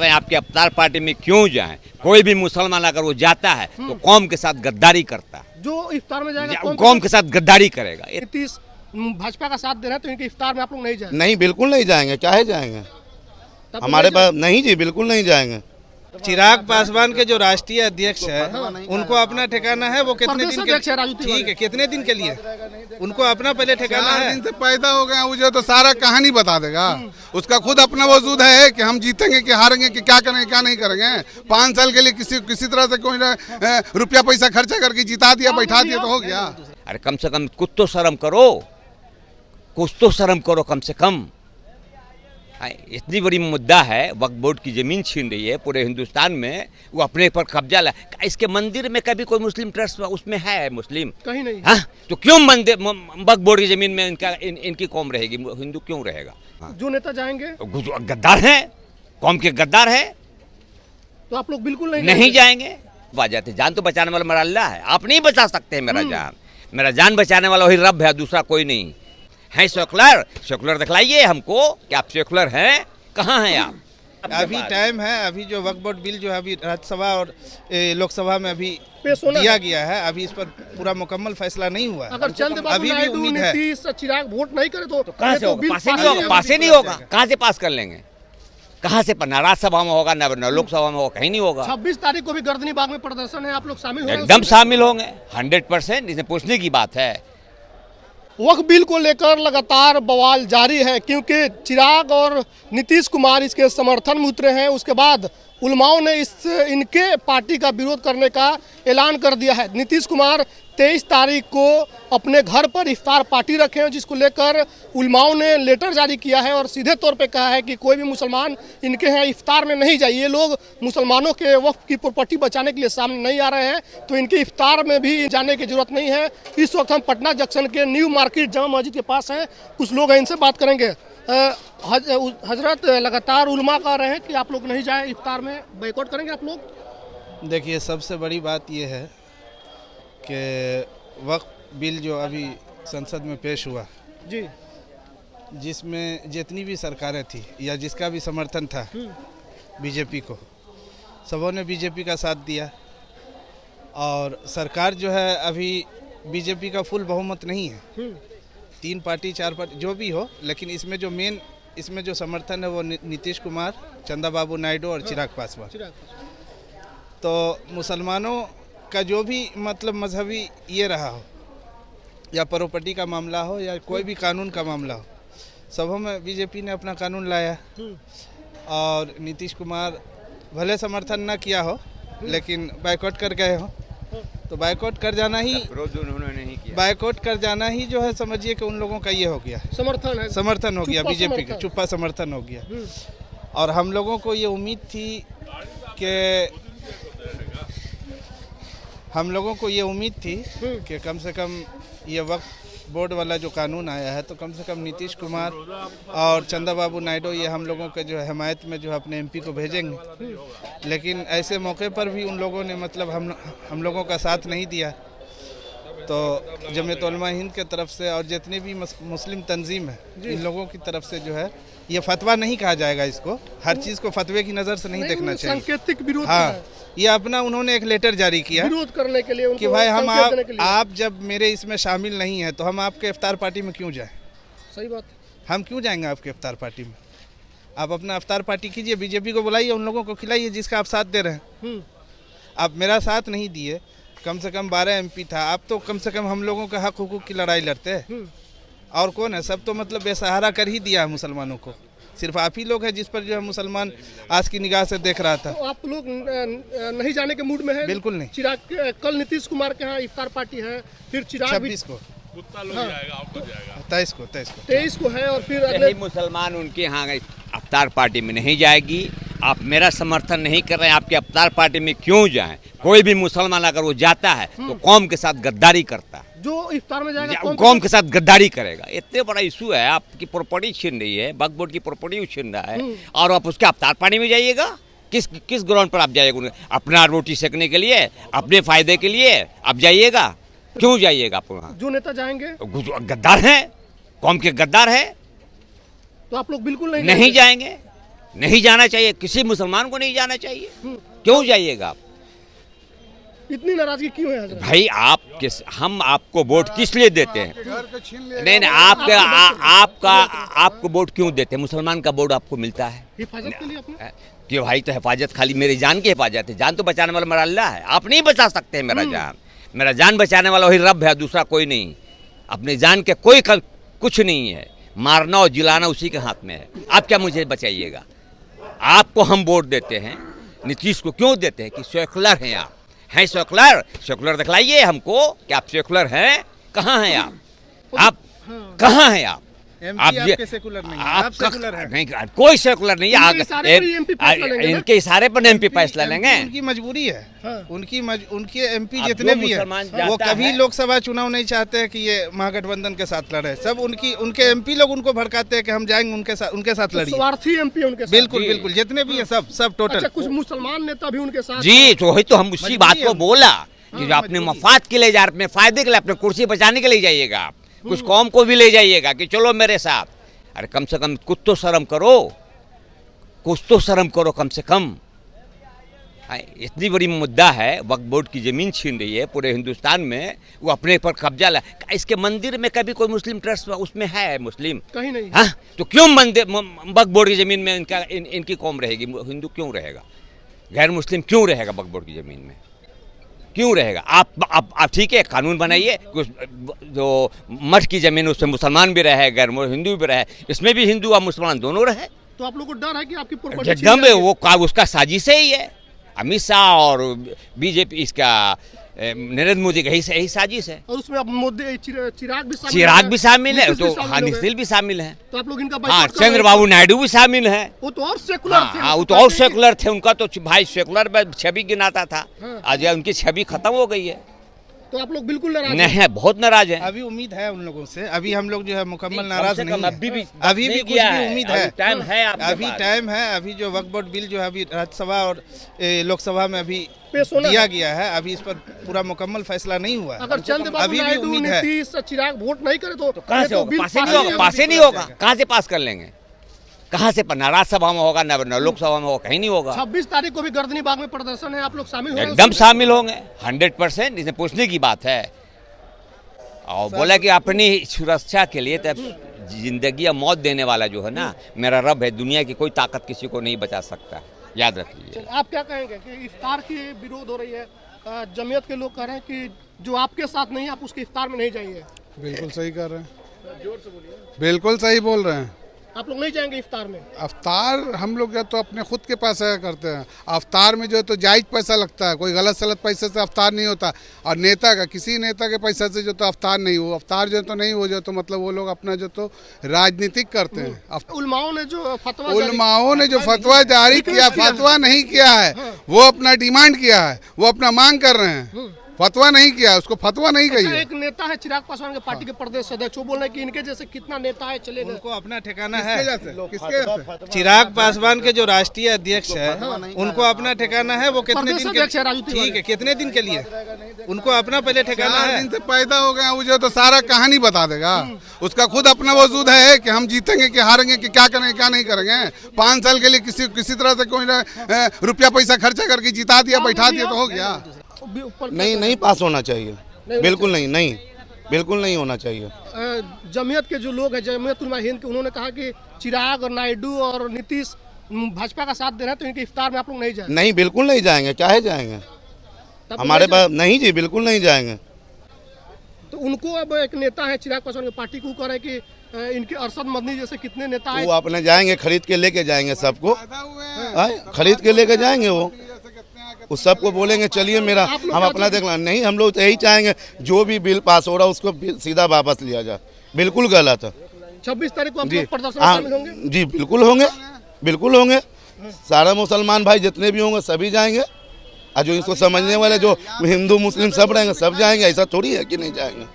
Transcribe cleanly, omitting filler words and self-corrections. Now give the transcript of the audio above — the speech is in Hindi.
आपके अफ्तार पार्टी में क्यों जाएं? कोई भी मुसलमान अगर वो जाता है तो कौम के साथ गद्दारी करता है। जो इफ्तार में जाएगा कौम के साथ गद्दारी करेगा। नीतीश भाजपा का साथ दे रहे हैं तो इनके इफ्तार में आप लोग नहीं जाएंगे? नहीं, बिल्कुल नहीं जाएंगे। काहे जाएंगे? हमारे पास नहीं जी, बिल्कुल नहीं जाएंगे। चिराग पासवान के जो राष्ट्रीय अध्यक्ष है उनको अपना ठिकाना है। वो कितने दिन के ठीक है, कितने दिन के लिए उनको अपना पहले ठिकाना है। दिन से पैदा हो गए मुझे तो सारा कहानी बता देगा। उसका खुद अपना वजूद है कि हम जीतेंगे कि हारेंगे कि क्या करेंगे क्या नहीं करेंगे। 5 साल के लिए किसी तरह से कोई रुपया पैसा खर्चा करके जिता दिया, बैठा दिया तो हो गया। अरे कम से कम कुछ तो शर्म करो, कुछ तो शर्म करो कम से कम। इतनी बड़ी मुद्दा है, वक्फ बोर्ड की जमीन छीन रही है पूरे हिंदुस्तान में, वो अपने पर कब्जा ला। इसके मंदिर में कभी कोई मुस्लिम ट्रस्ट उसमें है? मुस्लिम कहीं नहीं। हाँ, तो क्यों मंदिर वक्फ बोर्ड की जमीन में इनकी कौम रहेगी? हिंदू क्यों रहेगा? हाँ। जो नेता जाएंगे गद्दार है, कौम के गद्दार है, तो आप लोग बिल्कुल नहीं जाएंगे। जाते जान तो बचाने वाला मेरा अल्लाह है, आप नहीं बचा सकते मेरा जान। मेरा जान बचाने वाला वही रब है, दूसरा कोई नहीं है। सेकुलर दिखलाइए हमको कि आप सेकुलर हैं। कहाँ हैं आप? अभी टाइम है। अभी जो वक्फ बोर्ड बिल जो है अभी राज्यसभा और लोकसभा में अभी पेश होना दिया गया है, अभी इस पर पूरा मुकम्मल फैसला नहीं हुआ। अगर चंद्रबाबू नायडू नीतीश चिराग वोट नहीं करे तो कहाँ से होगा? पास ही नहीं होगा। पास ही नहीं होगा। कहाँ से पास कर लेंगे? कहाँ से? ना राज्यसभा में होगा, न लोकसभा में होगा, कहीं नहीं होगा। 26 तारीख को भी गर्दनी बाग में प्रदर्शन है, आप लोग शामिल होंगे? एकदम शामिल होंगे 100%। इसमें पूछने की बात है। वक्फ बिल को लेकर लगातार बवाल जारी है, क्योंकि चिराग और नीतीश कुमार इसके समर्थन में उतरे हैं। उसके बाद उलमाओं ने इनके पार्टी का विरोध करने का ऐलान कर दिया है। नीतीश कुमार 23 तारीख को अपने घर पर इफ्तार पार्टी रखे हैं, जिसको लेकर उलमाओं ने लेटर जारी किया है और सीधे तौर पे कहा है कि कोई भी मुसलमान इनके यहाँ इफ्तार में नहीं जाए। ये लोग मुसलमानों के वक्फ की प्रॉपर्टी बचाने के लिए सामने नहीं आ रहे हैं, तो इनके इफ्तार में भी जाने की जरूरत नहीं है। इस वक्त हम पटना जंक्शन के न्यू मार्केट जामा मस्जिद के पास हैं। कुछ लोग हैं, इनसे बात करेंगे। हजरत, लगातार उलमा कह रहे हैं कि आप लोग नहीं जाए इफ्तार में, बाइकआउट करेंगे आप लोग? देखिए, सबसे बड़ी बात यह है कि वक्फ बिल जो अभी संसद में पेश हुआ जी, जिसमें जितनी भी सरकारें थी या जिसका भी समर्थन था बीजेपी को, सबों ने बीजेपी का साथ दिया। और सरकार जो है अभी बीजेपी का फुल बहुमत नहीं है। 3 पार्टी 4 पार्टी जो भी हो, लेकिन इसमें जो समर्थन है वो नीतीश कुमार, चंद्रबाबू नायडू और चिराग पासवान। तो मुसलमानों का जो भी मतलब मजहबी ये रहा हो या प्रॉपर्टी का मामला हो या कोई भी कानून का मामला हो, सबों में बीजेपी ने अपना कानून लाया। और नीतीश कुमार भले समर्थन ना किया हो लेकिन बाइकआउट कर गए हो, तो बाइकआउट कर जाना ही नहीं किया। बाइकआउट कर जाना ही जो है, समझिए कि उन लोगों का ये हो गया, समर्थन हो गया बीजेपी का, चुप्पा समर्थन हो गया। और हम लोगों को ये उम्मीद थी कि कम से कम ये वक्फ बोर्ड वाला जो कानून आया है, तो कम से कम नीतीश कुमार और चंद्रबाबू नायडू ये हम लोगों के जो हिमायत में जो अपने एमपी को भेजेंगे। लेकिन ऐसे मौके पर भी उन लोगों ने मतलब हम लोगों का साथ नहीं दिया। तो जमीयत उलमा हिंद के तरफ से और जितने भी मुस्लिम तंजीम है, इन लोगों की तरफ से जो है, ये फतवा नहीं कहा जाएगा इसको, हर चीज़ को फतवे की नज़र से नहीं देखना चाहिए। सांकेतिक विरोध। हाँ, ये अपना उन्होंने एक लेटर जारी किया विरोध करने के लिए कि भाई आप जब मेरे इसमें शामिल नहीं हैं तो हम आपके इफ्तार पार्टी में क्यों जाएं? सही बात। हम क्यों जाएंगे आपके इफ्तार पार्टी में? आप अपना इफ्तार पार्टी कीजिए, बीजेपी को बुलाइए, उन लोगों को खिलाइए जिसका आप साथ दे रहे हैं। आप मेरा साथ नहीं दिए, कम से कम 12 एमपी था, आप तो कम से कम हम लोगों का हक हुकूक की लड़ाई लड़ते हैं। और कौन है? सब तो मतलब बेसहारा कर ही दिया है मुसलमानों को। सिर्फ आप ही लोग हैं जिस पर जो है मुसलमान आज की निगाह से देख रहा था। तो आप लोग नहीं जाने के मूड में है? बिल्कुल नहीं। चिराग, कल नीतीश कुमार के यहाँ इफ्तार पार्टी है, फिर चिराग 26 को, 23 को है, और फिर अगले मुसलमान उनके यहाँ इफ्तार पार्टी में नहीं जाएगी। आप मेरा समर्थन नहीं कर रहे हैं, आपके इफ्तार पार्टी में क्यों जाएं? कोई भी मुसलमान अगर वो जाता है तो कौम के साथ गद्दारी करता है। जो इफ्तार में जाएगा कौम के साथ गद्दारी करेगा। इतने बड़ा इशू है, आपकी प्रॉपर्टी छीन रही है, वक्फ बोर्ड की प्रॉपर्टी छीन रहा है, और आप उसके इफ्तार पार्टी में जाइएगा? किस ग्राउंड पर आप जाइएगा? अपना रोटी सेकने के लिए, अपने फायदे के लिए आप जाइएगा? क्यों जाइएगा आप वहाँ? जो नेता जाएंगे गद्दार हैं, कौम के गद्दार है, तो आप लोग बिल्कुल नहीं जाएंगे। नहीं जाना चाहिए, किसी मुसलमान को नहीं जाना चाहिए। क्यों जाइएगा आप? इतनी नाराजगी क्यों है हजरत? भाई हम आपको वोट किस लिए देते हैं? नहीं, आपको वोट क्यों देते हैं? मुसलमान का वोट आपको मिलता है हिफाजत के लिए अपने? कि भाई तो हिफाजत खाली मेरी जान की हिफाजत है। जान तो बचाने वाला मेरा अल्लाह है। आप नहीं बचा सकते हैं मेरा जान। मेरा जान बचाने वाला वही रब है, दूसरा कोई नहीं। अपने जान के कोई कुछ नहीं है। मारना और जिलाना उसी के हाथ में है। आप क्या मुझे बचाइएगा? आपको हम वोट देते हैं, नीतीश को क्यों देते हैं? कि सेकुलर हैं आप। हैं सेकुलर दिखलाइए हमको कि आप सेकुलर हैं। कहाँ हैं आप कहाँ हैं आप? आपके सेकुलर नहीं है, आप सेकुलर हैं। नहीं, कोई सेकुलर नहीं है। इनके इशारे पर एमपी फैसला लेंगे। उनकी मजबूरी है। हाँ। उनके एमपी जितने भी हैं वो कभी लोकसभा चुनाव नहीं चाहते हैं कि ये महागठबंधन के साथ लड़े। सब उनके एमपी लोग उनको भड़काते हैं कि हम जाएंगे उनके साथ लड़िए। स्वार्थी एमपी उनके साथ। बिल्कुल जितने भी हैं सब टोटल। अच्छा, कुछ मुसलमान नेता भी उनके साथ। जी, तो वही तो हम उसी बात को बोला कि जो अपने मफाद के लिए जा रहे, अपने फायदे के लिए, अपने कुर्सी बचाने के लिए जाइएगा आप। कुछ कौम को भी ले जाइएगा कि चलो मेरे साथ। अरे कम से कम कुछ तो शर्म करो कम से कम। इतनी बड़ी मुद्दा है, वक्फ बोर्ड की ज़मीन छीन रही है पूरे हिंदुस्तान में। वो अपने पर कब्जा ला। इसके मंदिर में कभी कोई मुस्लिम ट्रस्ट उसमें है? मुस्लिम कहीं नहीं। हाँ, तो क्यों मंदिर वक्फ बोर्ड की ज़मीन में इनकी कौम रहेगी? हिंदू क्यों रहेगा? गैर मुस्लिम क्यों रहेगा वक्फ बोर्ड की ज़मीन में? क्यों रहेगा? आप ठीक है, कानून बनाइए, जो मठ की जमीन उसमें मुसलमान भी रहे, गैर हिंदू भी रहे, इसमें भी हिंदू और मुसलमान दोनों रहे। तो आप लोगों को डर है कि आपकी प्रॉपर्टी एकदम वो उसका साजिश ही है। अमित शाह और बीजेपी, इसका नरेंद्र मोदी का यही साजिश है। और उसमें अब मोदी चिराग भी शामिल है, तो निखिल भी शामिल है। तो आप लोग इनका हाँ, चंद्रबाबू नायडू भी शामिल है। वो तो और सेकुलर थे। हाँ, वो तो और सेकुलर थे। उनका तो भाई सेकुलर में छवि गिनाता था। आज उनकी छवि खत्म हो गई है। तो आप लोग बिल्कुल नाराज नहीं, बहुत नाराज है। अभी उम्मीद है उन लोगों से। अभी हम लोग जो है मुकम्मल नाराज नहीं है। अभी भी कुछ भी उम्मीद है। टाइम है, अभी टाइम है। अभी जो वक्फ बोर्ड बिल जो है अभी राज्यसभा और लोकसभा में अभी पेश होना दिया गया है। अभी इस पर पूरा मुकम्मल फैसला नहीं हुआ है। अगर चंद्रबाबू नायडू, नीतीश, चिराग वोट नहीं करे तो कहाँ से होगा? पास ही नहीं होगा। कहाँ से पास कर लेंगे? कहाँ से? ना राज्यसभा में होगा, ना लोकसभा में होगा, कहीं नहीं होगा। 26 तारीख को भी गर्दनी बाग में प्रदर्शन है, आप लोग शामिल होंगे? एकदम शामिल होंगे, 100%। इसमें पूछने की बात है। और बोला कि अपनी सुरक्षा के लिए तब जिंदगी या मौत देने वाला जो है ना, मेरा रब है। दुनिया की कोई ताकत किसी को नहीं बचा सकता, याद रखिए। आप क्या कहेंगे कि इफ्तार की विरोध हो रही है? जमीयत के लोग कह रहे हैं कि जो आपके साथ नहीं है आप उसके इफ्तार में नहीं जाइए। बिल्कुल सही कर रहे हैं, जोर से बोलिए। बिल्कुल सही बोल रहे हैं। आप लोग नहीं जाएंगे इफ्तार में? अफ्तार हम लोग या तो अपने खुद के पैसे करते हैं। अफ्तार में जो है तो जायज पैसा लगता है, कोई गलत सलत पैसे से अफ्तार नहीं होता। और नेता का, किसी नेता के पैसे से जो तो अफ्तार नहीं हो, अफ्तार जो तो नहीं हो, जो तो मतलब वो लोग अपना जो तो राजनीतिक करते हैं। उलमाओं ने जो फतवा जारी किया, फतवा नहीं किया है, वो अपना डिमांड किया है, वो अपना मांग कर रहे हैं। फतवा नहीं किया, उसको फतवा नहीं कहिए। एक नेता है चिराग पासवान के पार्टी के प्रदेश अध्यक्ष, वो बोल रहे हैं कि इनके जैसे कितना नेता है चले गए। उनको अपना ठिकाना है। किसके? चिराग पासवान के जो राष्ट्रीय अध्यक्ष है, उनको अपना ठिकाना है। वो कितने दिन के? ठीक है, कितने दिन के लिए? उनको अपना पहले ठिकाना है। दिन से पैदा हो गया, वो जो तो सारा कहानी बता देगा। उसका खुद अपना वजूद है कि हम जीतेंगे कि हारेंगे, कि क्या करेंगे क्या नहीं करेंगे। 5 साल के लिए किसी तरह से कोई रुपया पैसा खर्चा करके जिता दिया, बैठा दिया तो हो गया। नहीं पास होना चाहिए। बिल्कुल नहीं होना चाहिए। जमीयत के जो लोग हैं, जमीयत उलमा हिंद के, उन्होंने कहा कि चिराग और नायडू और नीतीश भाजपा का साथ दे रहे हैं, तो इनके इफ्तार में आप लोग नहीं जाएंगे? नहीं, बिल्कुल नहीं जाएंगे। काहे जाएंगे? हमारे पास नहीं जी, बिल्कुल नहीं जाएंगे। तो उनको अब एक नेता है चिराग पासवान की पार्टी को कह रहे हैं कि इनके अरशद मदनी जैसे कितने नेता हैं, वो अपने जाएंगे, खरीद के लेके जाएंगे सबको। खरीद के लेके जाएंगे वो उस सबको बोलेंगे चलिए मेरा, हम अपना देखना नहीं। हम लोग तो यही चाहेंगे जो भी बिल पास हो रहा है उसको सीधा वापस लिया जाए। बिल्कुल गलत है। 26 तारीख को आप लोग प्रदर्शन में शामिल होंगे? जी बिल्कुल होंगे। सारा मुसलमान भाई जितने भी होंगे सभी जाएंगे, और जो इसको समझने वाले जो हिंदू मुस्लिम सब रहेंगे सब जाएंगे। ऐसा थोड़ी है कि नहीं जाएंगे।